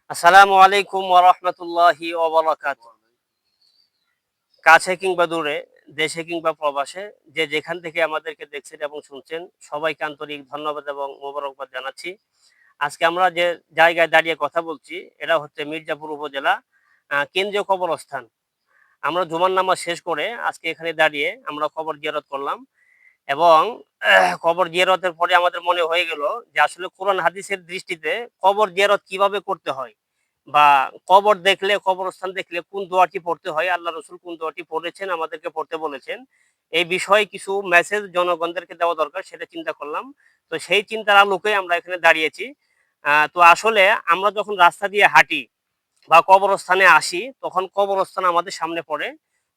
আসসালামু আলাইকুম ওয়া রাহমাতুল্লাহি ওয়া বারাকাতুহু। কাছে কিংবা দূরে, দেশে কিংবা প্রবাসে যে যেখান থেকে আমাদেরকে দেখছেন এবং শুনছেন সবাইকে আন্তরিক ধন্যবাদ এবং মোবারকবাদ জানাচ্ছি। আজকে আমরা যে জায়গায় দাঁড়িয়ে কথা বলছি এটা হচ্ছে মির্জাপুর উপজেলা কেন্দ্রীয় কবরস্থান। আমরা জুমার নামাজ শেষ করে আজকে এখানে দাঁড়িয়ে আমরা কবর জিয়ারত করলাম এবং কবর জিয়ারতের পরে আমাদের মনে হয়ে গেল যে আসলে কোরআন হাদিসের দৃষ্টিতে কবর জিয়ারত কিভাবে করতে হয় বা কবর দেখলে কবরস্থান দেখলে কোন দোয়াটি পড়তে হয়, আল্লাহ রসুল কোন দোয়াটি পড়েছেন আমাদেরকে পড়তে বলেছেন, এই বিষয়ে কিছু মেসেজ জনগণদেরকে দেওয়া দরকার সেটা চিন্তা করলাম। তো সেই চিন্তার আলোকে আমরা এখানে দাঁড়িয়েছি। তো আসলে আমরা যখন রাস্তা দিয়ে হাঁটি বা কবরস্থানে আসি তখন কবরস্থান আমাদের সামনে পড়ে।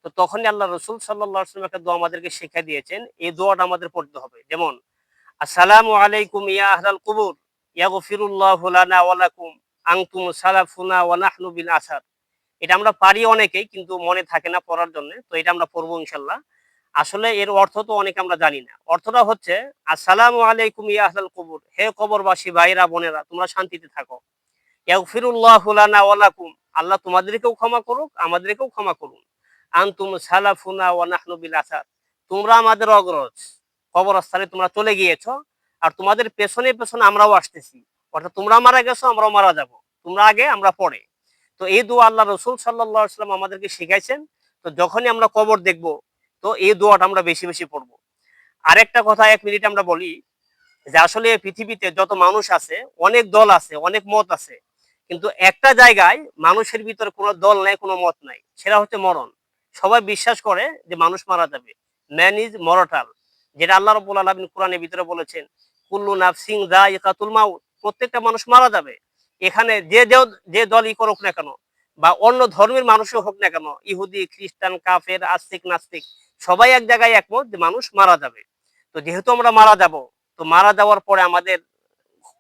তো তখনই আল্লাহ রসুল সাল্লাল্লাহু আলাইহি ওয়াসাল্লাম একটা দোয়া আমাদেরকে শিক্ষা দিয়েছেন। এই দোয়াটা আমাদের পড়তে হবে। যেমন আসসালামু আলাইকুম ইয়া আহলাল কুবুর ইয়াগফিরুল্লাহু লানা ওয়া লাকুম আনতুম সালাফুনা ওয়া নাহনু বিল আসার। এটা আমরা পারি অনেকেই কিন্তু মনে থাকে না পড়ার জন্য। তো এটা আমরা পড়বো ইনশাআল্লাহ। আসলে এর অর্থ তো অনেকে আমরা জানি না। অর্থটা হচ্ছে আসসালামু আলাইকুম ইয়া আহলাল কুবুর, হে কবরবাসী ভাইরা বোনেরা তোমরা শান্তিতে থাকো। ইয়াগফিরুল্লাহু লানা ওয়া লাকুম, আল্লাহ তোমাদেরকেও ক্ষমা করুক, আমাদেরকেও ক্ষমা করুন। আনতুম সালাফুনা ওয়া নাহনু বিল আসার, তোমরা আমাদের অগ্রজ, কবরস্থানে তোমরা চলে গিয়েছো আর তোমাদের পেছনে পেছনে আমরাও আসতেছি। অর্থাৎ তোমরা মারা গেছো আমরাও মারা যাব, তোমরা আগে আমরা পরে। তো এই দোয়া আল্লাহ রসুল সাল্লাল্লাহু আলাইহি ওয়াসাল্লাম আমাদেরকে শিখাইছেন। তো যখনই আমরা কবর দেখব তো এই দোয়াটা আমরা বেশি বেশি পড়বো। আরেকটা কথা ১ মিনিট আমরা বলি যে আসলে এই পৃথিবীতে যত মানুষ আছে, অনেক দল আছে, অনেক মত আছে। কিন্তু একটা জায়গায় মানুষের ভিতরে কোনো দল নাই, কোনো মত নাই। সেটা হচ্ছে মরণ। সবাই বিশ্বাস করে যে মানুষ মারা যাবে। Man is mortal. যেটা আল্লাহ রাব্বুল আলামিন কোরআনের ভিতরে বলেছেন, কুল্লু নাফসিন যায়িকাতুল মাউত। প্রত্যেকটা মানুষ মারা যাবে। এখানে যে দলই করুক না কেন বা অন্য ধর্মের মানুষও হোক না কেন, ইহুদি, খ্রিস্টান, কাফের, আস্তিক, নাস্তিক সবাই এক জায়গায় একমত যে মানুষ মারা যাবে। তো যেহেতু আমরা মারা যাব, তো মারা যাওয়ার পরে আমাদের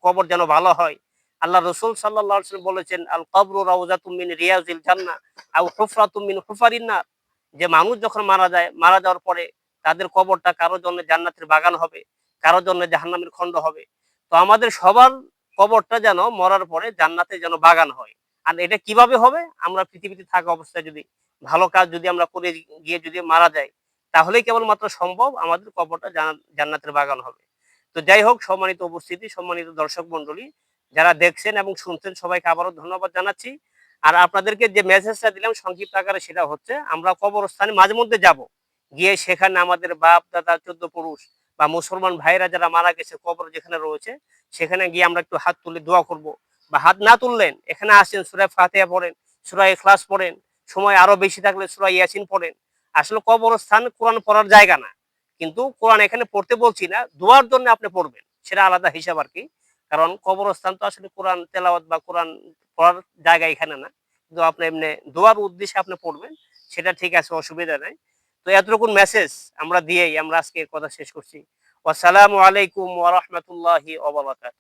কবর যেন ভালো হয়। আল্লাহ রসুল সাল্লাল্লাহু আলাইহি ওয়াসাল্লাম বলেছেন, আল কবরু রাউযাতুম মিন রিয়াজিল জান্নাহ আও হুফরাতুম মিন হুফারিন নার। যে মানুষ যখন মারা যায়, মারা যাওয়ার পরে তাদের কবরটা কারো জন্য জান্নাতের বাগান হবে, কারো জন্য জাহান্নামের খণ্ড হবে। তো আমাদের সবার কবরটা যেন মরার পরে জান্নাতে যেন বাগান হয়। আর এটা কিভাবে হবে? আমরা পৃথিবীতে থাকা অবস্থায় যদি ভালো কাজ যদি আমরা করে গিয়ে যদি মারা যাই, তাহলেই কেবলমাত্র সম্ভব আমাদের কবরটা জান্নাতের বাগান হবে। তো যাই হোক, সম্মানিত উপস্থিতি, সম্মানিত দর্শক মন্ডলী যারা দেখছেন এবং শুনছেন সবাইকে আবারও ধন্যবাদ জানাচ্ছি। আর আপনাদেরকে যে মেসেজটা দিলাম সংক্ষিপ্ত আকারে সেটা হচ্ছে আমরা কবরস্থানে মাঝে মধ্যে যাব। গিয়ে সেখানে আমাদের বাপ, দাদা, ১৪ পুরুষ বা মুসলমান ভাইরা যারা মারা গেছে কবর যেখানে রয়েছে সেখানে গিয়ে আমরা একটু হাত তুলে দোয়া করব। বা হাত না তুললেন এখানে আসেন সূরা ফাতিহা পড়েন, সূরা ইখলাস পড়েন, সময় আরো বেশি থাকলে সূরা ইয়াসিন পড়েন। আসলে কবরস্থান কোরআন পড়ার জায়গা না। কিন্তু কোরআন এখানে পড়তে বলছি না, দোয়ার জন্য আপনি পড়বেন। সেটা আলাদা হিসাব আরকি। কারণ কবরস্থান তো আসলে কোরআন তেলাওয়াত বা কোরআন পড়ার জায়গা এখানে না। কিন্তু আপনি এমনি দোয়ার উদ্দেশ্যে আপনি পড়বেন। সেটা ঠিক আছে, অসুবিধা নাই। তো এতটুকুন মেসেজ আমরা দিয়েই আমরা আজকে কথা শেষ করছি। ওয়াসসালামু আলাইকুম ওয়া রাহমাতুল্লাহি ওয়া বারাকাতুহু।